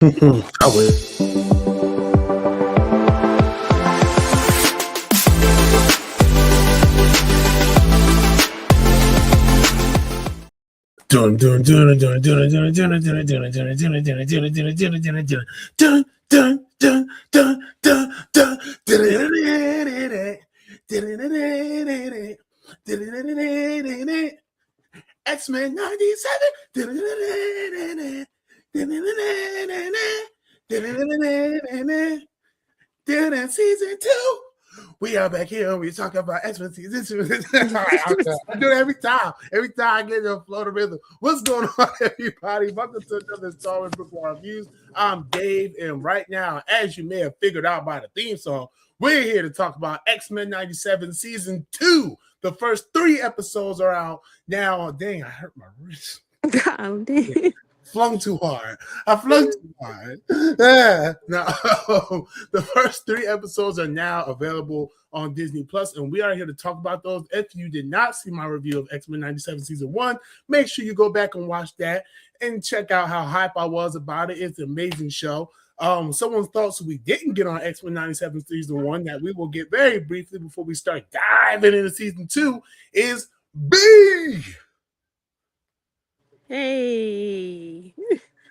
I would. Dun dun dun dun dun dun dun dun dun dun dun dun dun dun dun dun dun dun X-Men 97. Season 2. We are back here and we talk about X-Men season 2. I do it every time. Every time I get to flow the rhythm. What's going on, everybody? Welcome to another installment of BrickWall Reviews. I'm Dave, and right now, as you may have figured out by the theme song, we're here to talk about X-Men 97 season 2. The first 3 episodes are out now. Dang, I hurt my wrist. God, dang. Flung too hard. I flung too hard. Yeah. Now, the first 3 episodes are now available on Disney Plus, and we are here to talk about those. If you did not see my review of X-Men 97 season 1, make sure you go back and watch that and check out how hype I was about it. It's an amazing show. Someone's thoughts we didn't get on X-Men 97 season 1 that we will get very briefly before we start diving into season 2 is B. Hey.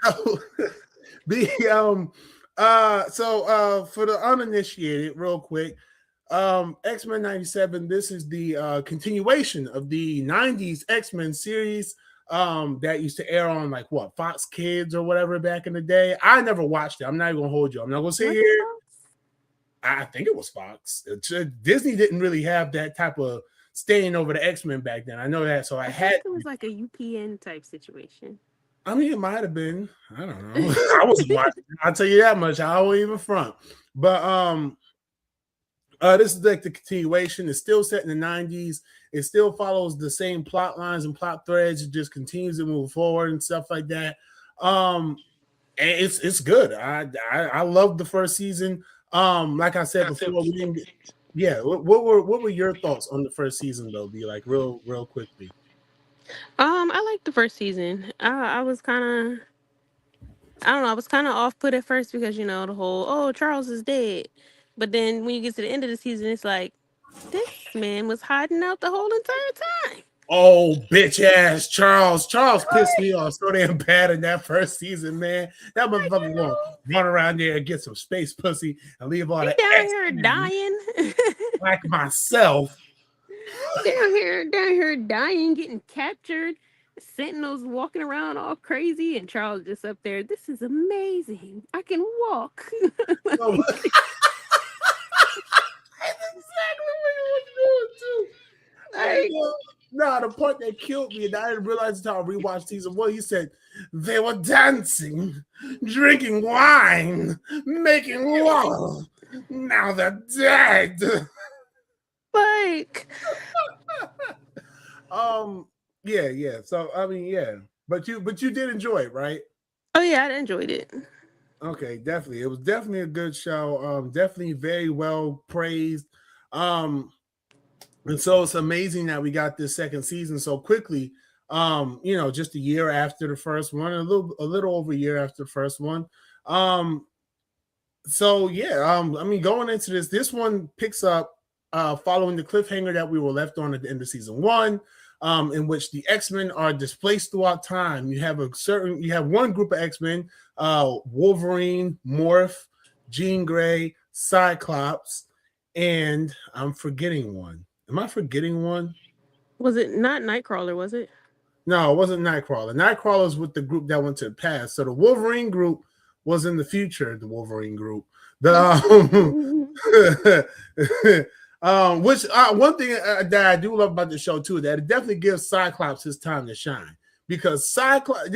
For the uninitiated, real quick, X-Men 97, this is the continuation of the 90s X-Men series that used to air on like what, Fox Kids or whatever back in the day. I never watched it. I'm not even gonna hold you. I'm not gonna sit here. I think it was Fox. Disney didn't really have that type of staying over the X-Men back then. I know that. So I had it was like a UPN type situation. I mean, it might have been. I don't know. I wasn't watching. I'll tell you that much. I won't even front. But this is like the continuation. It's still set in the 90s. It still follows the same plot lines and plot threads. It just continues to move forward and stuff like that. And it's good. I loved the first season. Like I said before, we didn't. Yeah. What were your thoughts on the first season though? Be like real quickly. I liked the first season. I was kind of, I don't know, I was kind of off put at first because the whole Charles is dead, but then when you get to the end of the season, it's like this man was hiding out the whole entire time. Oh, bitch ass Charles. Charles pissed me off so damn bad in that first season, man. That motherfucker gonna run around there and get some space pussy and leave all that down here dying. Like myself. down here dying, getting captured. Sentinels walking around all crazy, and Charles just up there. This is amazing. I can walk. That's exactly what he was doing too. No, the part that killed me, and I didn't realize until I rewatched season 1. He said they were dancing, drinking wine, making love. Now they're dead. Like, yeah. So I mean, yeah, but you did enjoy it, right? Oh yeah, I enjoyed it. Okay, definitely. It was definitely a good show. Definitely very well praised. And so it's amazing that we got this second season so quickly. Just a year after the first one, a little over a year after the first one. So yeah, I mean, going into this one picks up following the cliffhanger that we were left on at the end of season 1, in which the X-Men are displaced throughout time. You have one group of X-Men, Wolverine, Morph, Jean Grey, Cyclops, and I'm forgetting one. Am I forgetting one? Was it not Nightcrawler, was it? No, it wasn't Nightcrawler. Nightcrawler's with the group that went to the past. So the Wolverine group was in the future, the Wolverine group. Which one thing that I do love about the show too, that it definitely gives Cyclops his time to shine, because Cyclops,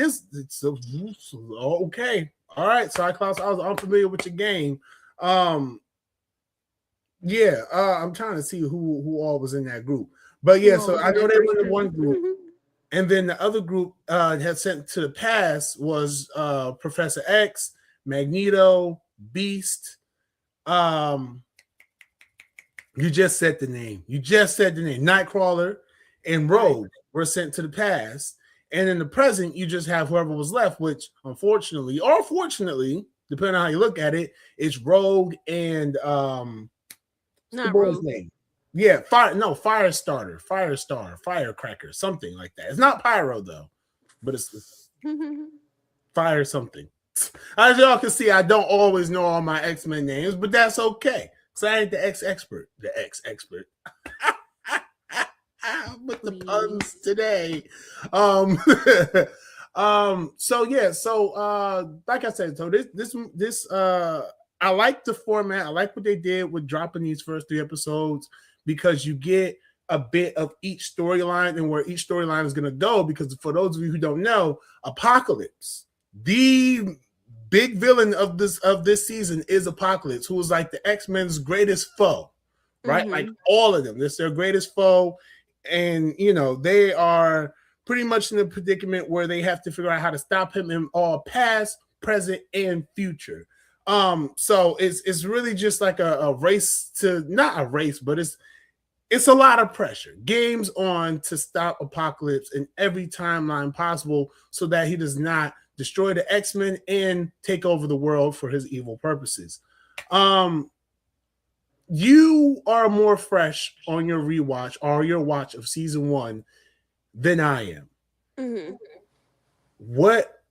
okay, all right, Cyclops, I was unfamiliar with your game. I'm trying to see who all was in that group, but yeah, so I know they were in one group, and then the other group had sent to the past was Professor X, Magneto, Beast. You just said the name. Nightcrawler and Rogue were sent to the past, And in the present, you just have whoever was left, which unfortunately, or fortunately, depending on how you look at it, it's Rogue and the Not boy's Rogue. name. Yeah, Firestarter, Firestar, Firecracker, something like that. It's not Pyro though, but it's Fire something. As y'all can see, I don't always know all my X-Men names, but that's okay. Because I ain't the X-expert. The X-expert. With the puns today. Like I said, so this I like the format. I like what they did with dropping these first 3 episodes because you get a bit of each storyline and where each storyline is going to go. Because for those of you who don't know, Apocalypse, the big villain of this season is Apocalypse, who is like the X-Men's greatest foe, right? Like all of them, this is their greatest foe, and they are pretty much in a predicament where they have to figure out how to stop him in all past, present, and future. So it's really just like a race to, not a race, but it's a lot of pressure. Games on to stop Apocalypse in every timeline possible so that he does not destroy the X-Men and take over the world for his evil purposes. You are more fresh on your rewatch or your watch of season 1 than I am. Mm-hmm. What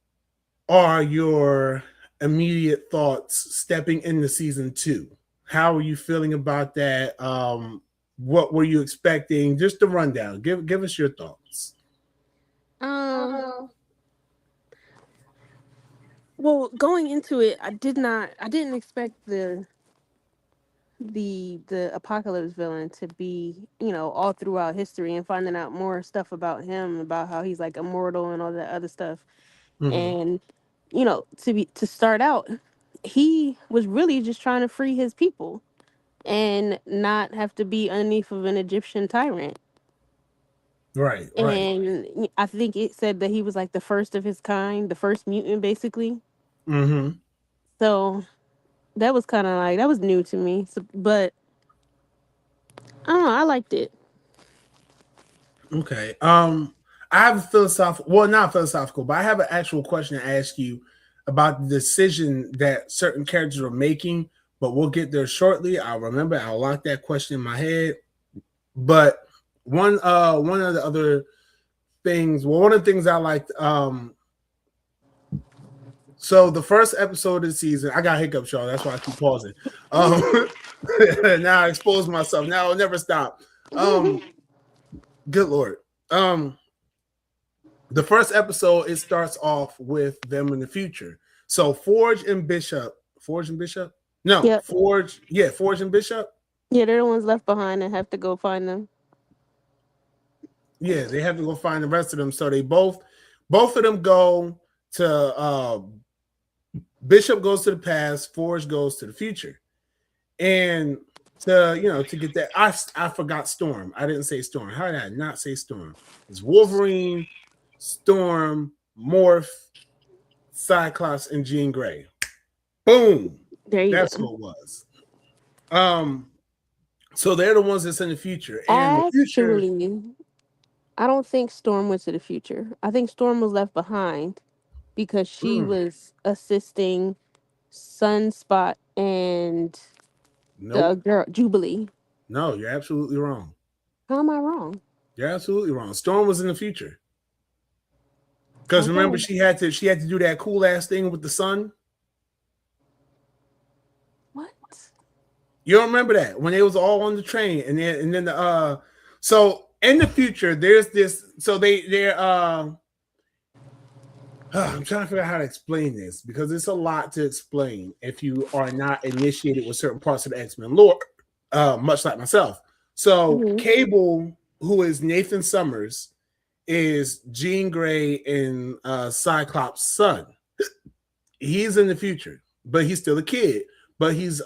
are your immediate thoughts stepping into season 2? How are you feeling about that? What were you expecting? Just a rundown. Give us your thoughts. Well, going into it, I didn't expect the Apocalypse villain to be, all throughout history, and finding out more stuff about him, about how he's like immortal and all that other stuff. And to start out, he was really just trying to free his people and not have to be underneath of an Egyptian tyrant. Right. And I think it said that he was like the first of his kind, the first mutant, basically. So that was kind of like, that was new to me. So, but I don't know, I liked it. Okay. I have a philosophical, not philosophical, but I have an actual question to ask you about the decision that certain characters are making, but we'll get there shortly. I'll lock that question in my head. But one of the other things, one of the things I liked, so the first episode of the season, I got hiccups, y'all. That's why I keep pausing. Now I expose myself. Now I'll never stop. Good Lord. The first episode, it starts off with them in the future. So Forge and Bishop. No, yep. Forge and Bishop. Yeah, they're the ones left behind and have to go find them. Yeah, they have to go find the rest of them. So they both of them go to Bishop goes to the past, Forge goes to the future. And to get that, I forgot Storm. I didn't say Storm. How did I not say Storm? It's Wolverine, Storm, Morph, Cyclops, and Jean Grey. Boom. That's what it was. So they're the ones that's in the future. And actually, I don't think Storm went to the future. I think Storm was left behind because she was assisting Sunspot and the girl Jubilee. No, you're absolutely wrong. How am I wrong? You're absolutely wrong. Storm was in the future. Because remember, she had to do that cool ass thing with the sun. What? You don't remember that when they was all on the train, and then the so in the future there's this. So they're I'm trying to figure out how to explain this because it's a lot to explain if you are not initiated with certain parts of the X-Men lore, much like myself. So Cable, who is Nathan Summers, is Jean Grey and Cyclops' son. He's in the future, but he's still a kid. But he's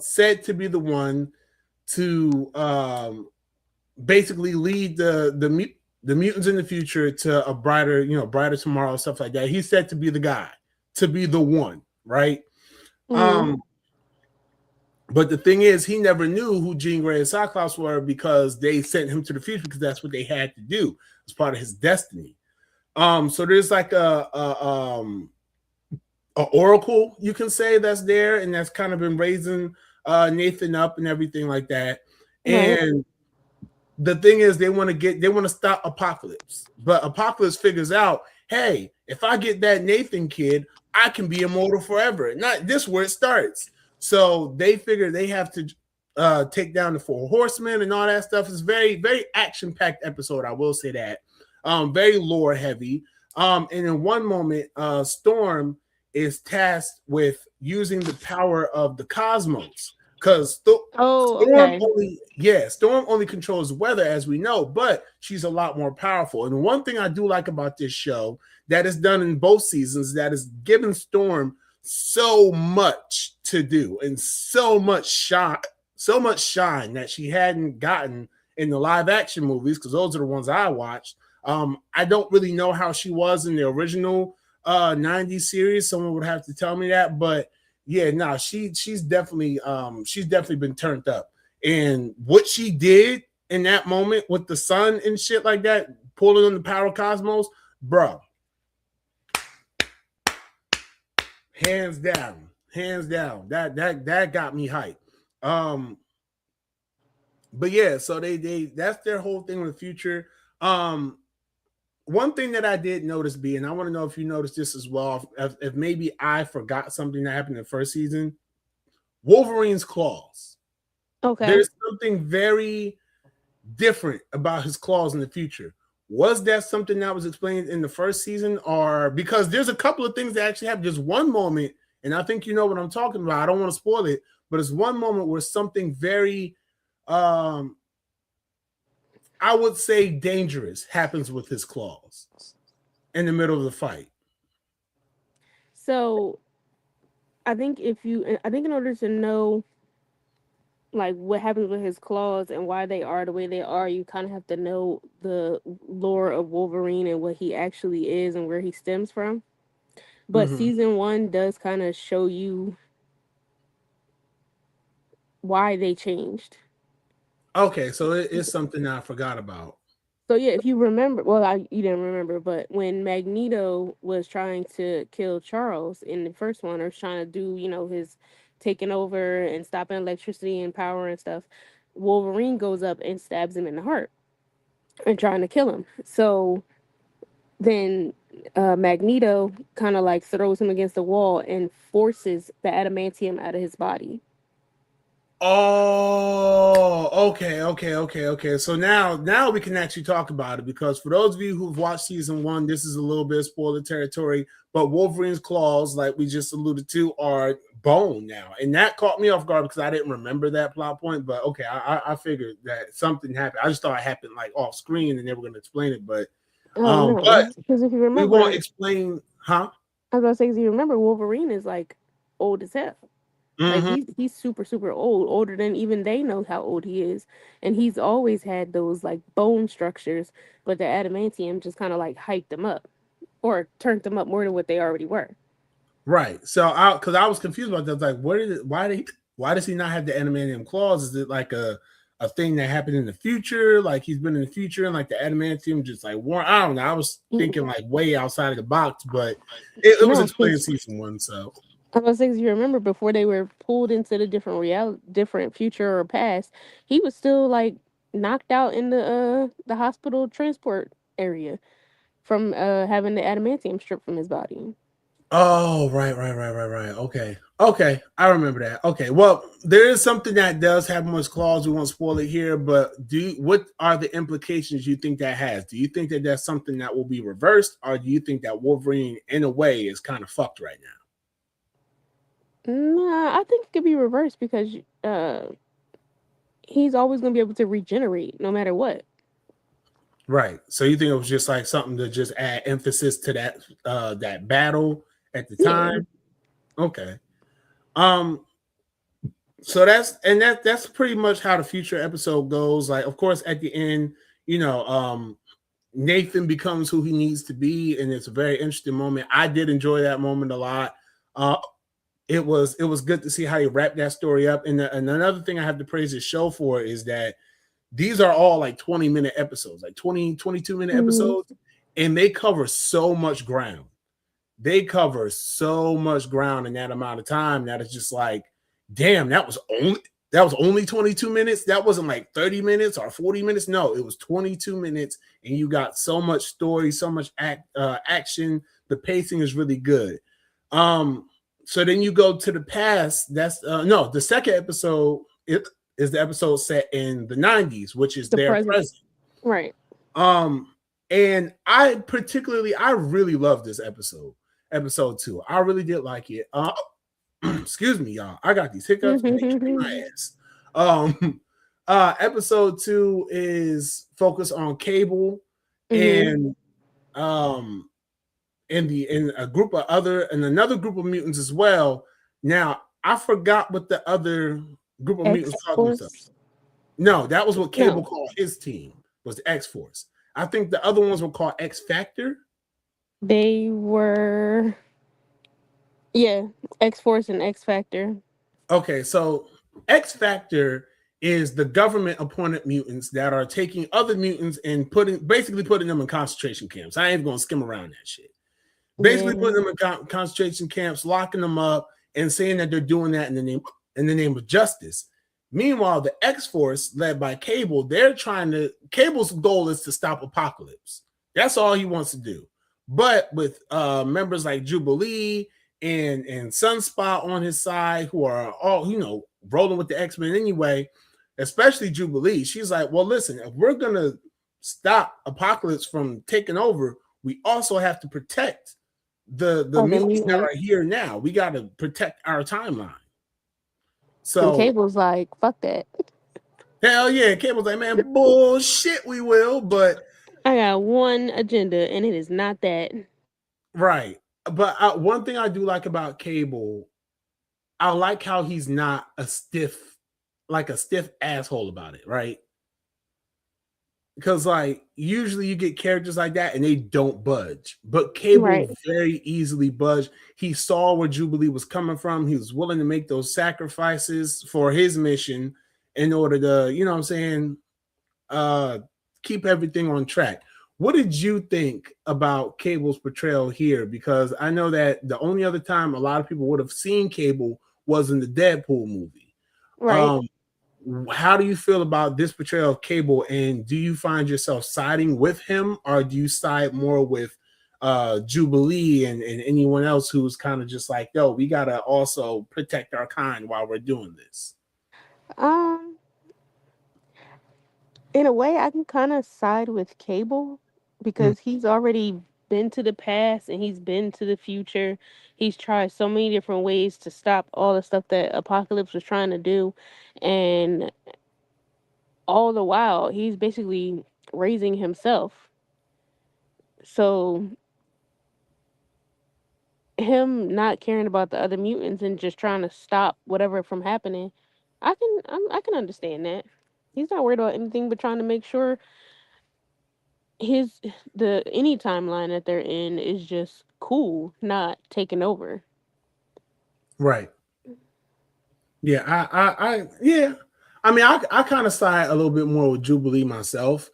said to be the one to basically lead the mutants in the future to a brighter tomorrow, stuff like that. He's said to be the guy, to be the one, right? But the thing is, he never knew who Jean Grey and Cyclops were because they sent him to the future because that's what they had to do as part of his destiny. So there's like a oracle, you can say, that's there, and that's kind of been raising Nathan up and everything like that. Right. And the thing is, they want to stop Apocalypse, but Apocalypse figures out, hey, if I get that Nathan kid, I can be immortal forever. Not this where it starts. So they figure they have to take down the Four Horsemen and all that stuff. It's very, very action packed episode. I will say that. Very lore heavy. And in one moment, Storm is tasked with using the power of the cosmos, because Oh, okay. Storm only controls weather, as we know, but she's a lot more powerful. And one thing I do like about this show that is done in both seasons, that is giving Storm so much to do and so much shine that she hadn't gotten in the live action movies, because those are the ones I watched. I don't really know how she was in the original 90s series. Someone would have to tell me that, but yeah, no, she's definitely been turned up. And what she did in that moment with the sun and shit like that, pulling on the power of cosmos, bro. Hands down. That got me hyped. But yeah, so they that's their whole thing in the future. One thing that I did notice, B, and I want to know if you noticed this as well, if maybe I forgot something that happened in the first season. Wolverine's claws. Okay. There's something very different about his claws in the future. Was that something that was explained in the first season? Or because there's a couple of things that actually happen. There's one moment, and I think you know what I'm talking about. I don't want to spoil it, but it's one moment where something very I would say dangerous happens with his claws in the middle of the fight. So I think in order to know like what happens with his claws and why they are the way they are, you kind of have to know the lore of Wolverine and what he actually is and where he stems from. But Mm-hmm. season 1 does kind of show you why they changed. Okay, so it is something I forgot about. So yeah, if you remember, well, you didn't remember, but when Magneto was trying to kill Charles in the first one, or trying to do, his taking over and stopping electricity and power and stuff, Wolverine goes up and stabs him in the heart and trying to kill him. So then Magneto kind of like throws him against the wall and forces the adamantium out of his body. Oh, okay. So now we can actually talk about it, because for those of you who've watched season 1, this is a little bit of spoiler territory. But Wolverine's claws, like we just alluded to, are bone now, and that caught me off guard because I didn't remember that plot point. But okay, I figured that something happened. I just thought it happened like off screen, and they were going to explain it. But Oh no, but because if you we won't remember, explain, huh? I was gonna say, 'cause you remember Wolverine is like old as hell. Like Mm-hmm. he's super super old, older than even they know how old he is, and he's always had those like bone structures, but the adamantium just kind of like hyped them up, or turned them up more than what they already were. Right. So because I was confused about that. I was like, why does he not have the adamantium claws? Is it like a thing that happened in the future? Like he's been in the future and like the adamantium just like worn. I don't know. I was thinking like way outside of the box, but it was No, explained in because season 1. So I was saying, you remember before they were pulled into the different future or past, he was still like knocked out in the hospital transport area from having the adamantium stripped from his body. oh, right. Okay. I remember that. Okay. Well, there is something that does have more claws. We won't spoil it here, but what are the implications you think that has? Do you think that that's something that will be reversed, or do you think that Wolverine, in a way, is kind of fucked right now? Nah, I think it could be reversed because he's always gonna be able to regenerate no matter what. Right. So you think it was just like something to just add emphasis to that battle at the Yeah. time? Okay. Um so that's pretty much how the future episode goes. Like, of course, at the end, Nathan becomes who he needs to be, and it's a very interesting moment. I did enjoy that moment a lot. It was good to see how he wrapped that story up. And another thing I have to praise the show for is that these are all like 20-minute episodes, like 22-minute Hmm. episodes. and they cover so much ground. They cover so much ground in that amount of time that it's just like, damn, that was only 22 minutes. That wasn't like 30 minutes or 40 minutes. No, it was 22 minutes, and you got so much story, so much action. The pacing is really good. Um, so then you go to the past. That's no, the second episode is the episode set in the 90s, which is The their present. present. Right. Um, and I really love this episode 2. I really did like it. Excuse me, y'all. I got these hiccups and they kick my ass. Um, episode 2 is focused on Cable Mm-hmm. and um in a group of other and another group of mutants as well. Now I forgot what the other group of mutants X called themselves. Force. No, that was what Cable No, called his team, was the X Force. I think the other ones were called X Factor. they were, yeah, X Force and X Factor. Okay, so X Factor is the government appointed mutants that are taking other mutants and putting them in concentration camps. I ain't gonna skim around that shit. Basically Yeah. putting them in concentration camps, locking them up, and saying that they're doing that in the name of justice. Meanwhile, the X Force, led by Cable, Cable's goal is to stop Apocalypse. That's all he wants to do. But with members like Jubilee and Sunspot on his side, who are all, rolling with the X-Men anyway, especially Jubilee, she's like, well, listen, if we're gonna stop Apocalypse from taking over, we also have to protect the Other mutants that mutants. are here now. We got to protect our timeline. And So Cable's like, fuck that. hell yeah, Cable's like, man, bullshit, we will, but I got one agenda, and it is not that. right. But one thing I do like about Cable, I like how he's not like a stiff asshole about it, right? Because like usually you get characters like that and they don't budge, but Cable Right. very easily budged. He saw where Jubilee was coming from. He was willing to make those sacrifices for his mission in order to, what I'm saying, uh, keep everything on track. What did you think about Cable's portrayal here? Because I know that the only other time a lot of people would have seen Cable was in the Deadpool movie. Right. Um, how do you feel about this portrayal of Cable, and do you find yourself siding with him, or do you side more with Jubilee and anyone else who's kind of just like, yo, we gotta also protect our kind while we're doing this? Um, in a way, I can kind of side with Cable Mm. because he's already been to the past and he's been to the future. He's tried so many different ways to stop all the stuff that Apocalypse was trying to do, and all the while, he's basically raising himself. So him not caring about the other mutants and just trying to stop whatever from happening, I can understand that. He's not worried about anything but trying to make sure his the any timeline that they're in is just cool, not taken over. Right. Yeah. Yeah. I mean, I kind of side a little bit more with Jubilee myself,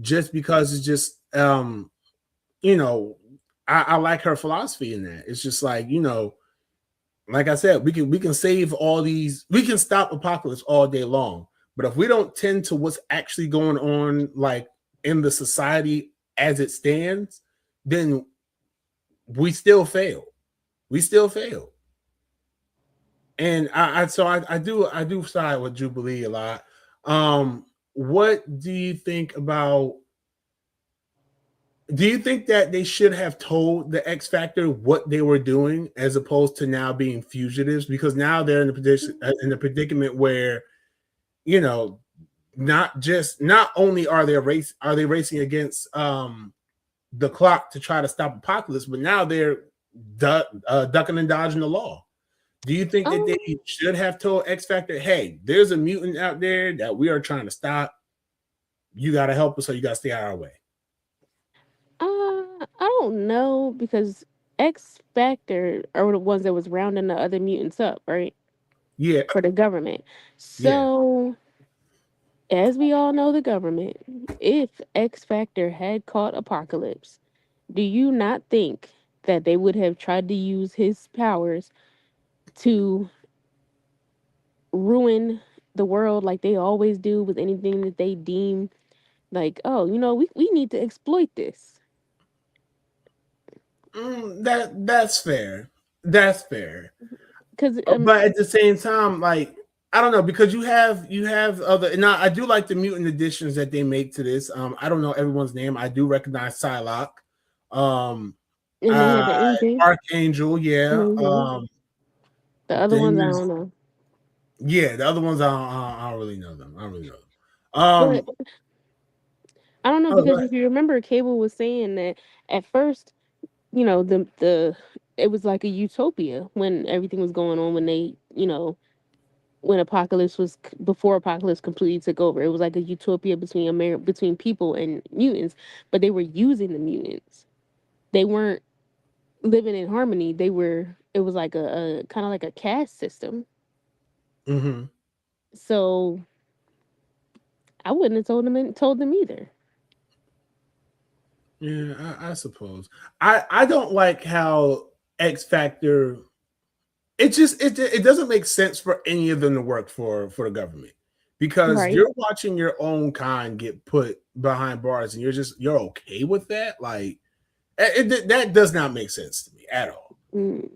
just because it's just you know, I like her philosophy in that. It's just like, like I said, we can save all these, we can stop Apocalypse all day long, but if we don't tend to what's actually going on, like in the society as it stands, then we still fail. We still fail. And I do side with Jubilee a lot. What do you think about? Do you think that they should have told the X Factor what they were doing as opposed to now being fugitives? Because now they're in the predicament where, you know not only are they racing against the clock to try to stop Apocalypse, but now they're ducking and dodging the law. Do you think that Um, they should have told X Factor, hey, there's a mutant out there that we are trying to stop. You got to help us, or you got to stay out of our way? I don't know because X Factor are the ones that was rounding the other mutants up, right? Yeah, For the government. yeah, So, as we all know, the government, if X Factor had caught Apocalypse, Do you not think that they would have tried to use his powers to ruin the world like they always do with anything that they deem like, oh, we need to exploit this? That's fair. That's fair. Because But at the same time, like I don't know, because you have other, and I do like the mutant additions that they make to this. I don't know everyone's name. I do recognize Psylocke, um, and they uh, had the angel. Archangel, yeah. Hmm. The other Then ones, I there's don't know. yeah, the other ones I don't really know them. I don't really know them. But I don't know Oh, go because ahead. if you remember, Cable was saying that at first, the it was like a utopia when everything was going on when they, when Apocalypse was before Apocalypse completely took over. It was like a utopia between people and mutants, but they were using the mutants. They weren't living in harmony. It was like a kind of like a caste system. Mm-hmm. So I wouldn't have told them either. Yeah, I suppose. I don't like how X Factor. It doesn't make sense for any of them to work for the government because Right. you're watching your own kind get put behind bars and you're okay with that. Like that does not make sense to me at all. Mm.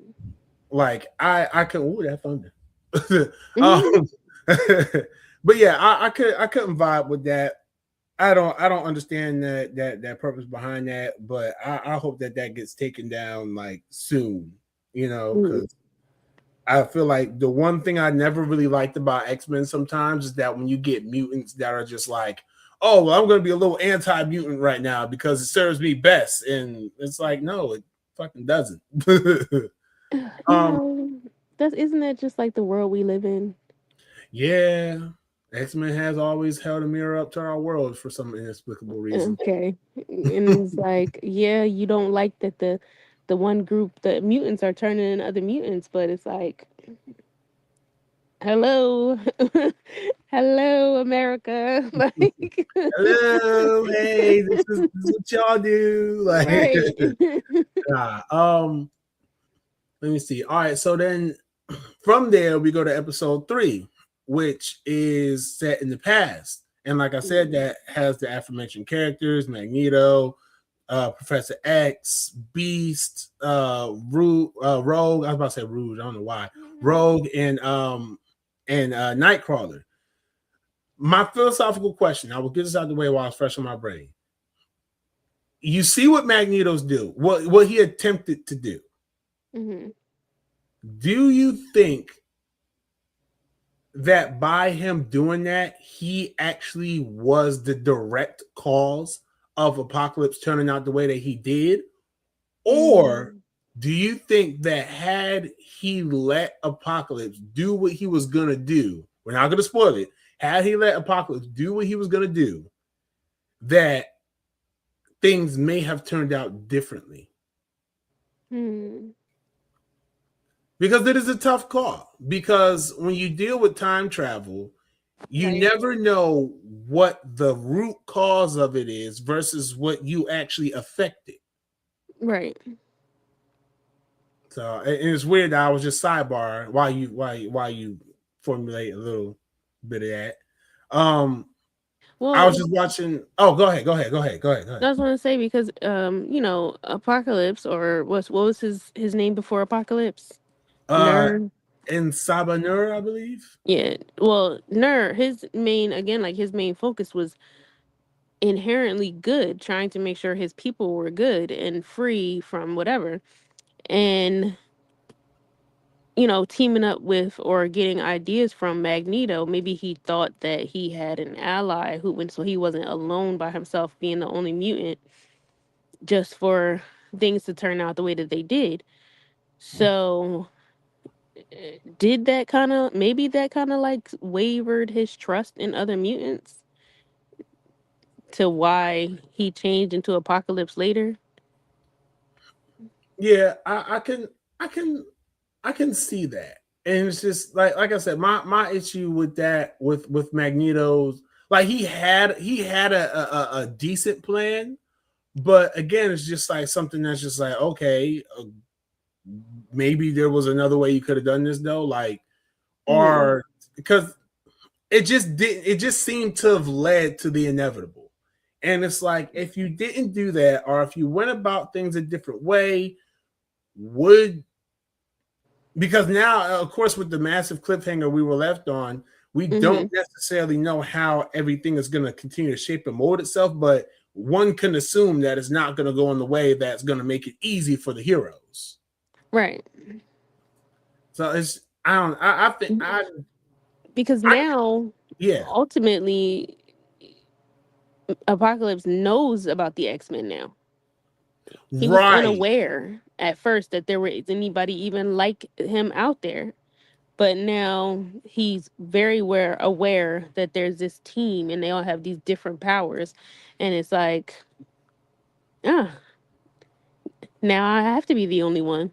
Like I could ooh that thunder. Hmm. um, but yeah, I couldn't vibe with that. I don't understand that purpose behind that, but I hope that gets taken down like soon. Mm. Because I feel like the one thing I never really liked about X-Men sometimes is that when you get mutants that are just like, oh, well, I'm going to be a little anti-mutant right now because it serves me best, and it's like, no, it fucking doesn't. You um, know, that's isn't that just like the world we live in? yeah, X-Men has always held a mirror up to our world for some inexplicable reason. Okay. And it's like, yeah, you don't like that the one group, the mutants are turning into other mutants, but it's like, hello. Hello, America. Like, Hello, hey, this is what y'all do. Like, right. nah, let me see. All right, so then from there we go to episode 3, which is set in the past, and like I said, Mhm. that has the aforementioned characters: Magneto, Professor X, Beast, Rogue. I was about to say Rouge. I don't know why. Rogue and Nightcrawler. My philosophical question. I will get this out of the way while it's fresh in my brain. You see what Magneto's do, what he attempted to do. Mhm. Do you think that by him doing that, he actually was the direct cause of Apocalypse turning out the way that he did? Or Mm. do you think that had he let Apocalypse do what he was going to do, we're not going to spoil it, had he let Apocalypse do what he was going to do, that things may have turned out differently? Hmm. Because it is a tough call. Because when you deal with time travel, you Right. never know what the root cause of it is versus what you actually affected. Right. So and it's weird that I was just sidebar why you formulate a little bit of that. I was Well, just watching. Oh, go ahead. I was going to say because Apocalypse, or what was his name before Apocalypse? Uh, Ner. in Sabanur, I believe. Yeah. Well, Ner, his main focus was inherently good, trying to make sure his people were good and free from whatever. And teaming up with or getting ideas from Magneto, maybe he thought that he had an ally who went, so he wasn't alone by himself being the only mutant, just for things to turn out the way that they did. So did that kind of maybe that kind of like wavered his trust in other mutants to why he changed into Apocalypse later. Yeah, I can see that, and it's just like I said, my issue with that with Magneto's, like he had a decent plan, But again, it's just like something that's just like, okay, maybe there was another way you could have done this though, like, Mm-hmm. or because it just didn't. It just seemed to have led to the inevitable, and it's like if you didn't do that, or if you went about things a different way, would because now, of course, with the massive cliffhanger we were left on, we don't Mm-hmm. necessarily know how everything is going to continue to shape and mold itself, but one can assume that it's not going to go in the way that's going to make it easy for the heroes. Right. So it's I don't I think Because I now, yeah, ultimately, Apocalypse knows about the X-Men now. He was right, unaware at first that there was anybody even like him out there. But now he's very aware that there's this team and they all have these different powers. And it's like, ah, now I have to be the only one.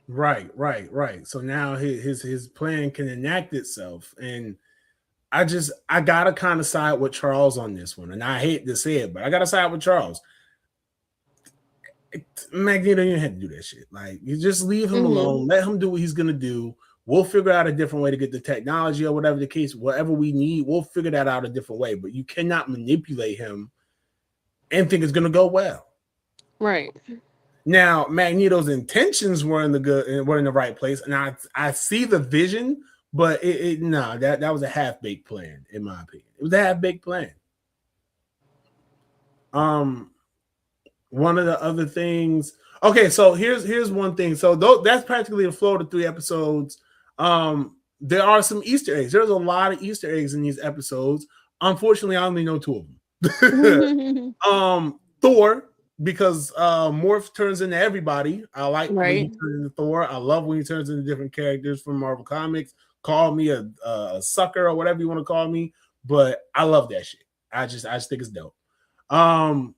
right. So now his plan can enact itself, and I gotta kind of side with Charles on this one, and I hate to say it, but I gotta side with Charles. Magneto, you didn't have to do that shit. Like, you just leave him Mm-hmm. alone, let him do what he's gonna do. We'll figure out a different way to get the technology or whatever the case, whatever we need, we'll figure that out a different way. But you cannot manipulate him and think it's gonna go well. Right. Now, Magneto's intentions were in the good, were in the right place, and I see the vision, but no, that was a half baked plan, in my opinion. It was a half baked plan. Um, one of the other things. Okay, so here's one thing. So that's practically the flow of the 3 episodes. There are some Easter eggs. There's a lot of Easter eggs in these episodes. Unfortunately, I only know 2 of them. Thor, because Morph turns into everybody. I like when he Right. turns into Thor. I love when he turns into different characters from Marvel Comics. Call me a sucker or whatever you want to call me, but I love that shit. I just think it's dope. Um,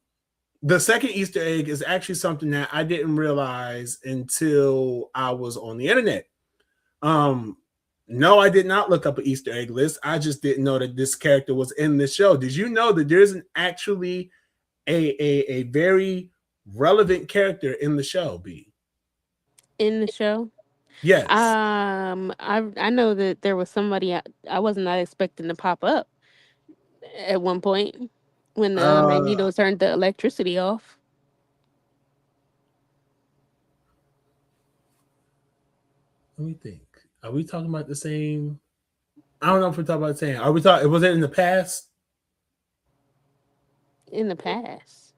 the second Easter egg is actually something that I didn't realize until I was on the internet. Um, no, I did not look up an Easter egg list. I just didn't know that this character was in the show. Did you know that there's an actually a very relevant character in the show? B. In the show. Yes. I know that there was somebody I was not expecting to pop up at one point when Uh, Magneto turned the electricity off. let me think. Are we talking about the same? I don't know if we're talking about the same. Are we talking? Was it in the past? In the past.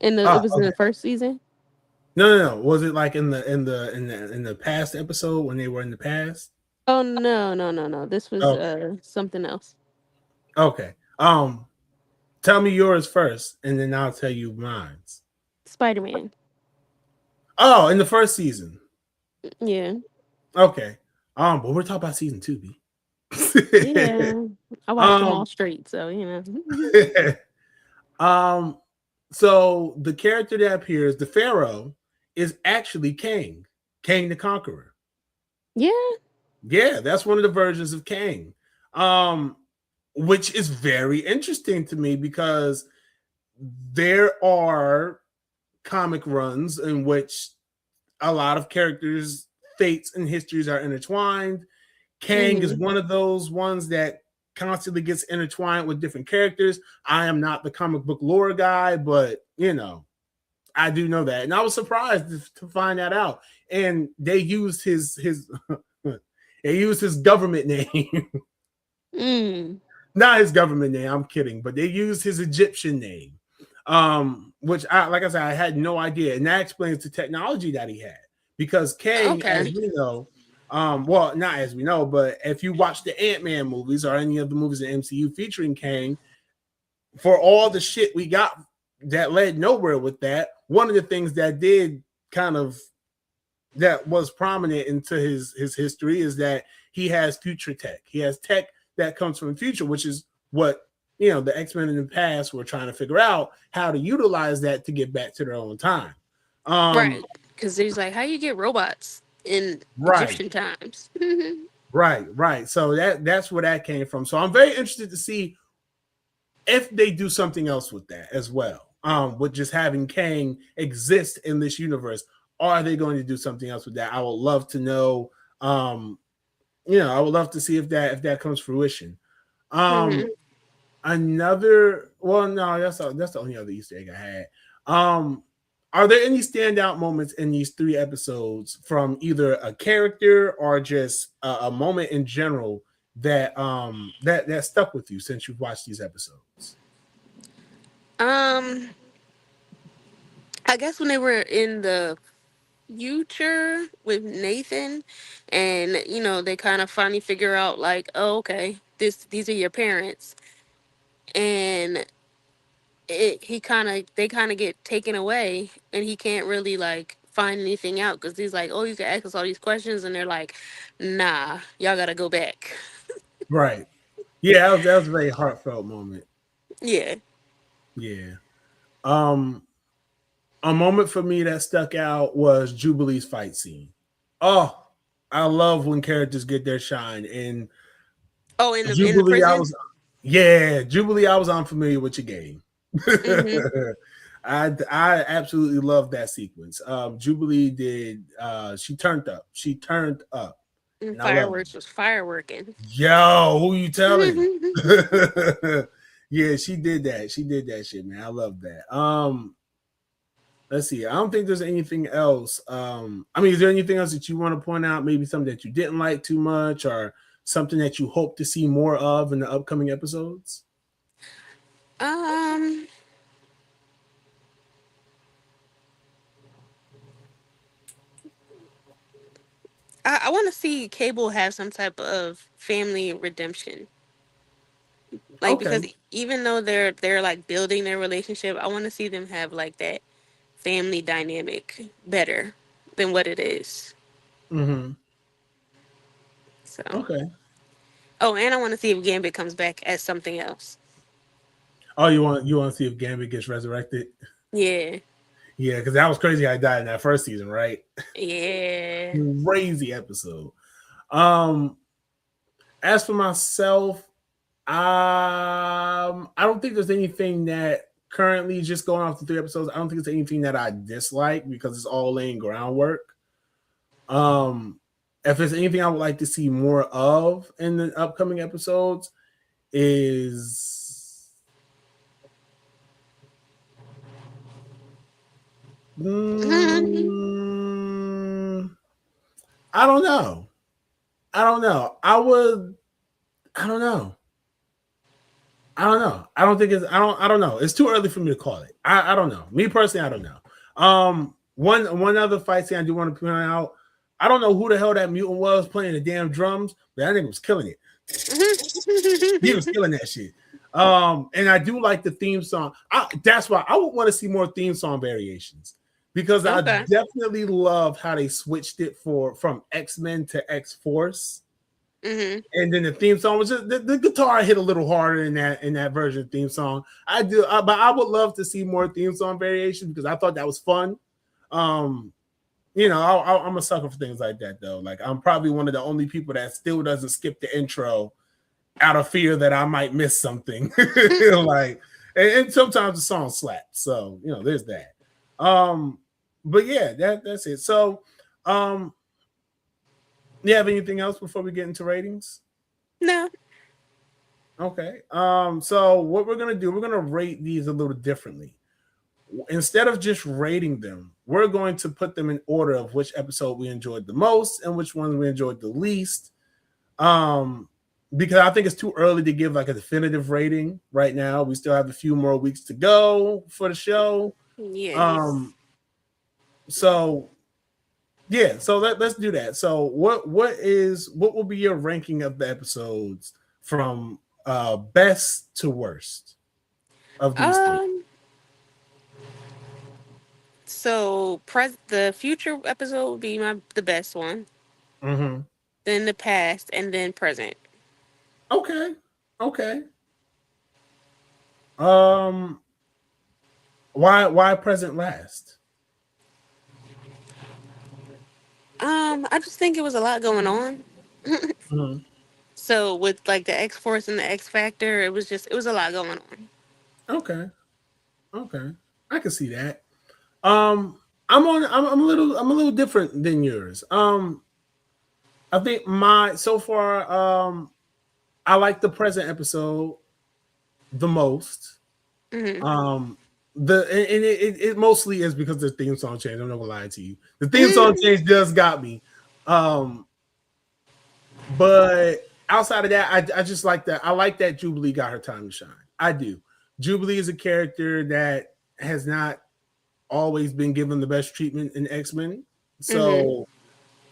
It Oh, was in okay. the first season. No. Was it like in the past episode when they were in the past? Oh no. This was Okay. something else. Okay. Tell me yours first, and then I'll tell you mine. Spider-Man. Oh, in the first season. Yeah. Okay. But we're talking about season 2, B. Yeah. I watched them all um, straight, so you know. um, so the character that appears, the Pharaoh, is actually Kang the Conqueror. Yeah. Yeah, that's one of the versions of Kang. Um, which is very interesting to me because there are comic runs in which a lot of characters' fates and histories are intertwined. Kang is Hmm. one of those ones that constantly gets intertwined with different characters. I am not the comic book lore guy, but I do know that, and I was surprised to find that out. And they used his they used his government name, Mm. not his government name. I'm kidding, but they used his Egyptian name, which like I said, I had no idea, and that explains the technology that he had because Kang, as Okay. we know, well, not as we know, but if you watch the Ant-Man movies or any of the movies in MCU featuring Kang, for all the shit we got that led nowhere with that, one of the things that did kind of that was prominent into his history is that he has future tech. He has tech that comes from the future, which is what the X-Men in the past were trying to figure out how to utilize that to get back to their own time. Um, Right. Because there's like, how you get robots in right, Egyptian times? right. So that's where that came from. So I'm very interested to see if they do something else with that as well. with just having Kang exist in this universe? Or are they going to do something else with that? I would love to know. I would love to see if that comes fruition. Um, Mhm. Another, well, no, that's the only other Easter egg I had. Um, are there any standout moments in these three episodes from either a character or just a moment in general that stuck with you since you've watched these episodes? Um, I guess when they were in the future with Nathan, and they kind of finally figure out like, oh, okay, these are your parents, and he kind of they kind of get taken away, and he can't really like find anything out because he's like, oh, you can ask us all these questions, and they're like, nah, y'all gotta go back. Right. Yeah, that was a very heartfelt moment. Yeah. Yeah. Um, a moment for me that stuck out was Jubilee's fight scene. Oh, I love when characters get their shine. And Oh, in the Jubilee, I prison. was yeah, Jubilee, I was unfamiliar with your game. Mm-hmm. I absolutely love that sequence. Jubilee did she turned up. She turned up. And And I love it. fireworks was fireworking. Yo, who you telling? Yeah, she did that. She did that shit, man. I love that. Let's see. I don't think there's anything else. I mean, is there anything else that you want to point out? Maybe something that you didn't like too much, or something that you hope to see more of in the upcoming episodes? um, I want to see Cable have some type of family redemption. Like Okay. because even though they're like building their relationship, I want to see them have like that family dynamic better than what it is. Mm-hmm. So, Okay. oh, and I want to see if Gambit comes back as something else. Oh, you want to see if Gambit gets resurrected? Yeah, Yeah, because that was crazy how he died in that first season, right? yeah. Crazy episode. Um, as for myself, I don't think there's anything that currently just going off the three episodes. I don't think there's anything that I dislike because it's all laying groundwork. Um, if there's anything I would like to see more of in the upcoming episodes is mm, I don't know. I don't know. I don't know. I don't know. I don't think it's. I don't know. It's too early for me to call it. I don't know. Me personally, I don't know. One other fight scene I do want to point out. I don't know who the hell that mutant was playing the damn drums, but that nigga was killing it. He was killing that shit. And I do like the theme song. That's why I would want to see more theme song variations because I Okay. definitely love how they switched it from X-Men to X-Force. Mhm. And then the theme song was just the guitar hit a little harder in that version of theme song. I do, but I would love to see more theme song variation because I thought that was fun. Um, I'm a sucker for things like that though. Like I'm probably one of the only people that still doesn't skip the intro out of fear that I might miss something. Like, and sometimes the song slaps, so there's that. Um, but yeah, that's it. So, um, you have anything else before we get into ratings? No. Okay. So what we're gonna do, we're gonna rate these a little differently. Instead of just rating them, we're going to put them in order of which episode we enjoyed the most and which one we enjoyed the least. Um, because I think it's too early to give like a definitive rating right now. We still have a few more weeks to go for the show. Yes. Um, so yeah, so let's do that. So what will be your ranking of the episodes from best to worst of these three? Um. So, the future episode would be the best one. Mm-hmm. Then the past, and then present. Okay. Okay. Um, why present last? I just think it was a lot going on. Mm-hmm. So with like the X Force and the X Factor, it was a lot going on. Okay. Okay. I can see that. I'm a little different than yours. I think my so far I like the present episode the most. Mm-hmm. Um, it mostly is because the theme song changed. I'm not gonna lie to you. The theme song change just got me. Um, but outside of that, I just like that. I like that Jubilee got her time to shine. I do. Jubilee is a character that has not always been given the best treatment in X-Men. Mm-hmm. So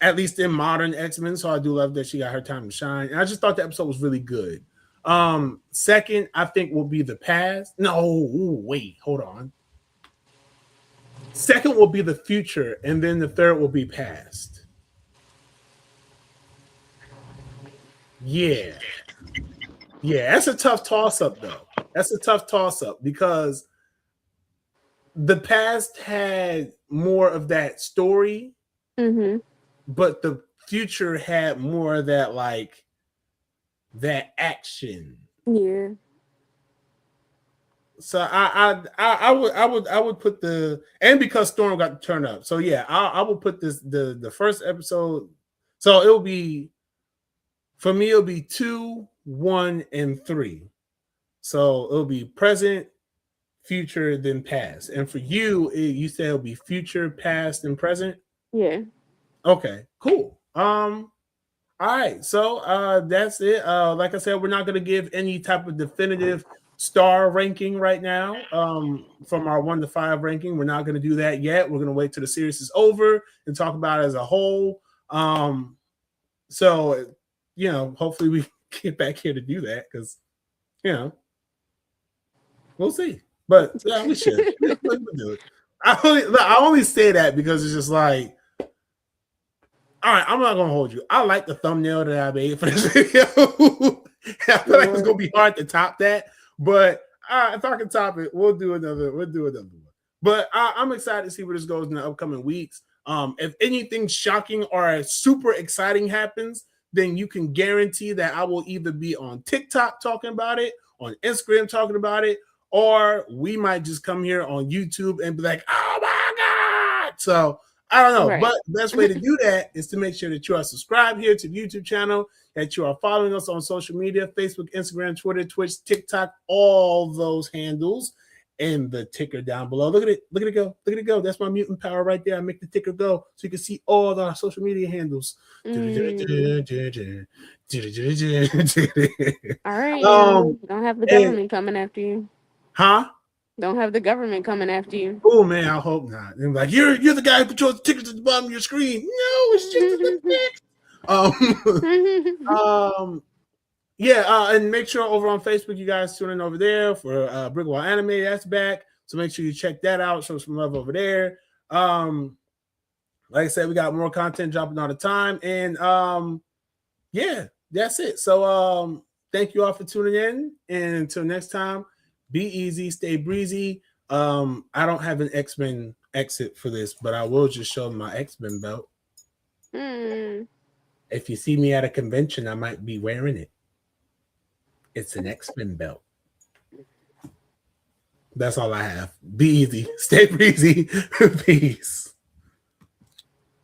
at least in modern X-Men. So I do love that she got her time to shine. And I just thought the episode was really good. Second, I think will be the past. No, ooh, wait, hold on. Second will be the future, and then the third will be past. Yeah. Yeah, that's a tough toss-up though. That's a tough toss-up because the past had more of that story, Mm-hmm. but the future had more of that like that action. Yeah. So I would put the and because Storm got to turn up. So yeah, I will put this the first episode. So it'll be for me it'll be 2, 1, and 3. So it'll be present, future, then past. And for you, you said it'll be future, past, and present. Yeah. Okay, cool. All right, so that's it. Like I said, we're not going to give any type of definitive star ranking right now. From our 1 to 5 ranking, we're not going to do that yet. We're going to wait till the series is over and talk about it as a whole. So hopefully we get back here to do that because we'll see. But yeah, we should. We'll do it. I only say that because it's just like. All right, I'm not gonna hold you. I like the thumbnail that I made for this video. I feel like it's gonna be hard to top that, but if I can top it, we'll do another one. But I'm excited to see where this goes in the upcoming weeks. If anything shocking or super exciting happens, then you can guarantee that I will either be on TikTok talking about it, on Instagram talking about it, or we might just come here on YouTube and be like, "Oh my god!" So. I don't know, Right. but the best way to do that is to make sure that you are subscribed here to the YouTube channel, that you are following us on social media, Facebook, Instagram, Twitter, Twitch, TikTok, all those handles, and the ticker down below. Look at it go. Look at it go. That's my mutant power right there. I make the ticker go so you can see all our social media handles. All right, don't have the government coming after you. Huh? Don't have the government coming after you. Oh man, I hope not. They're like, you're the guy who controls the tickers at the bottom of your screen. No, it's just the yeah, and make sure over on Facebook you guys tune in over there for BrickWall Anime. That's back. So make sure you check that out. Show some love over there. Like I said, we got more content dropping all the time. And yeah, that's it. So thank you all for tuning in. And until next time. Be easy, stay breezy. I don't have an X-Men exit for this, but I will just show my X-Men belt. If you see me at a convention, I might be wearing it. It's an X-Men belt. That's all I have. Be easy, stay breezy. Peace.